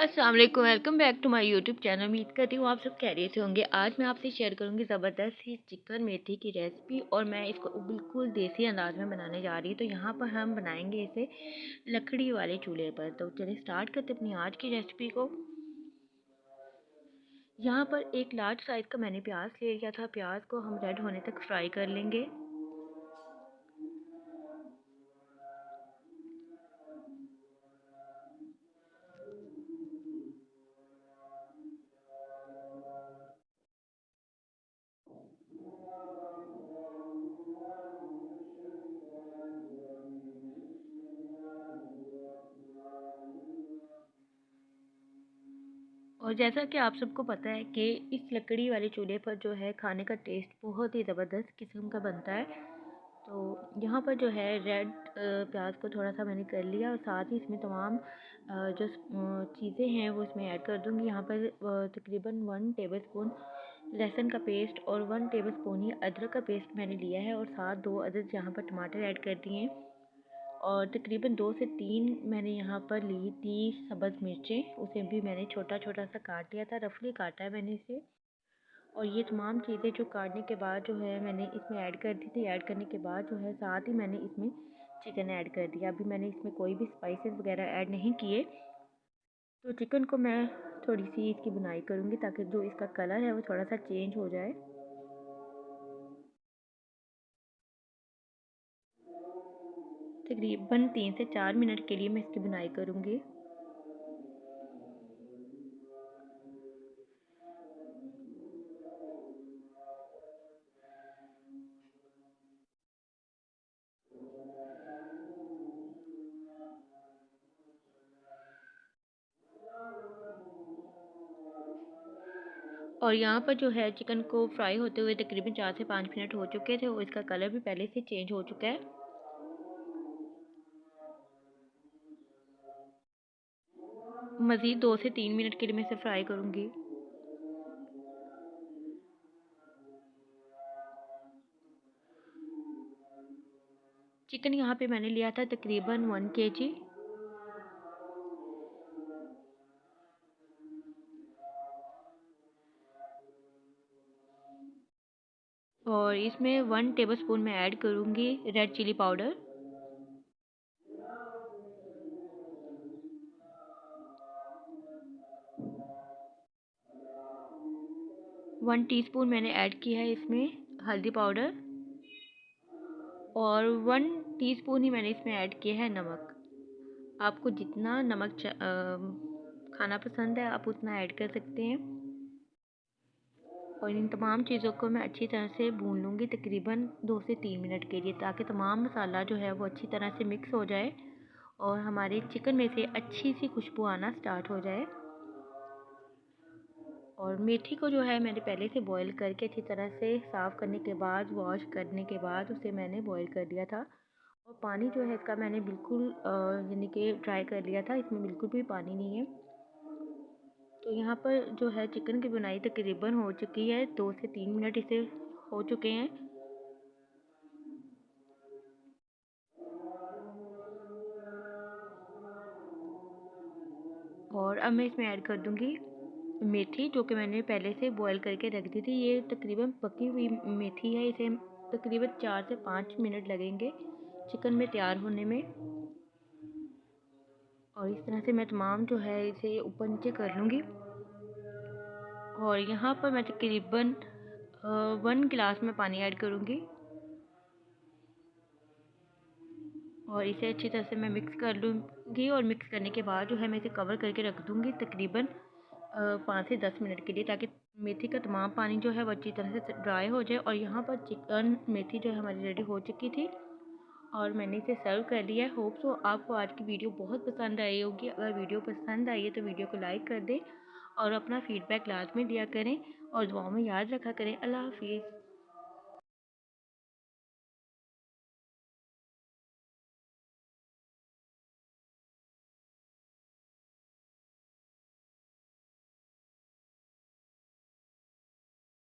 अस्सलाम वालेकुम, welcome back to my YouTube channel. उम्मीद करती हूँ आप सब खैरियत से होंगे। आज मैं आपसे शेयर करूँगी ज़बरदस्त सी चिकन मेथी की रेसिपी और मैं इसको बिल्कुल देसी अंदाज में बनाने जा रही हूँ। तो यहाँ पर हम बनाएंगे इसे लकड़ी वाले चूल्हे पर। तो चलिए स्टार्ट करते अपनी आज की रेसिपी को। यहाँ पर एक लार्ज साइज़ का मैंने प्याज ले लिया था। प्याज को हम रेड होने तक फ्राई कर लेंगे। और जैसा कि आप सबको पता है कि इस लकड़ी वाले चूल्हे पर जो है खाने का टेस्ट बहुत ही ज़बरदस्त किस्म का बनता है। तो यहाँ पर जो है रेड प्याज को थोड़ा सा मैंने कर लिया और साथ ही इसमें तमाम जो चीज़ें हैं वो इसमें ऐड कर दूँगी। यहाँ पर तकरीबन 1 टेबलस्पून लहसुन का पेस्ट और 1 टेबलस्पून ही अदरक का पेस्ट मैंने लिया है और साथ 2 अदद यहाँ पर टमाटर ऐड कर दिए हैं और तकरीबन 2 से 3 मैंने यहाँ पर ली थी सब्ज़ मिर्चें। उसे भी मैंने छोटा छोटा सा काट लिया था, रफली काटा है मैंने इसे। और ये तमाम चीज़ें जो काटने के बाद जो है मैंने इसमें ऐड कर दी थी। ऐड करने के बाद जो है साथ ही मैंने इसमें चिकन ऐड कर दिया। अभी मैंने इसमें कोई भी स्पाइसेस वगैरह ऐड नहीं किए। तो चिकन को मैं थोड़ी सी इसकी बुनाई करूँगी ताकि जो इसका कलर है वो थोड़ा सा चेंज हो जाए। तकरीबन 3 से 4 मिनट के लिए मैं इसकी बुनाई करूँगी। और यहाँ पर जो है चिकन को फ्राई होते हुए तकरीबन 4 से 5 मिनट हो चुके थे और इसका कलर भी पहले से चेंज हो चुका है। मज़ीद 2 से 3 मिनट के लिए मैं इसे फ्राई करूँगी। चिकन यहाँ पे मैंने लिया था तकरीबन 1 kg। और इसमें 1 टेबलस्पून मैं ऐड करूँगी रेड चिली पाउडर। 1 टीस्पून मैंने ऐड किया है इसमें हल्दी पाउडर और 1 टीस्पून ही मैंने इसमें ऐड किया है नमक। आपको जितना नमक खाना पसंद है आप उतना ऐड कर सकते हैं। और इन तमाम चीज़ों को मैं अच्छी तरह से भून लूँगी तकरीबन 2 से 3 मिनट के लिए ताकि तमाम मसाला जो है वो अच्छी तरह से मिक्स हो जाए और हमारे चिकन में से अच्छी सी खुशबू आना स्टार्ट हो जाए। और मेथी को जो है मैंने पहले से बॉईल करके अच्छी तरह से साफ़ करने के बाद वॉश करने के बाद उसे मैंने बॉईल कर दिया था। और पानी जो है इसका मैंने बिल्कुल यानी कि ड्राई कर लिया था, इसमें बिल्कुल भी पानी नहीं है। तो यहाँ पर जो है चिकन की बुनाई तकरीबन हो चुकी है, 2 से 3 मिनट इसे हो चुके हैं। और अब मैं इसमें ऐड कर दूँगी मेथी जो कि मैंने पहले से बॉईल करके रख दी थी। ये तकरीबन पकी हुई मेथी है, इसे तकरीबन 4 से 5 मिनट लगेंगे चिकन में तैयार होने में। और इस तरह से मैं तमाम जो है इसे ऊपर नीचे कर लूँगी। और यहाँ पर मैं तकरीबन 1 गिलास में पानी ऐड करूँगी और इसे अच्छी तरह से मैं मिक्स कर लूँगी। और मिक्स करने के बाद जो है मैं इसे कवर करके रख दूँगी तकरीबन 5 से 10 मिनट के लिए ताकि मेथी का तमाम पानी जो है वो अच्छी तरह से ड्राई हो जाए। और यहाँ पर चिकन मेथी जो है हमारी रेडी हो चुकी थी और मैंने इसे सर्व कर लिया है। होप सो आपको आज की वीडियो बहुत पसंद आई होगी। अगर वीडियो पसंद आई है तो वीडियो को लाइक कर दें और अपना फ़ीडबैक लाजमी दिया करें और दुआओं में याद रखा करें। अल्लाह हाफ़िज़।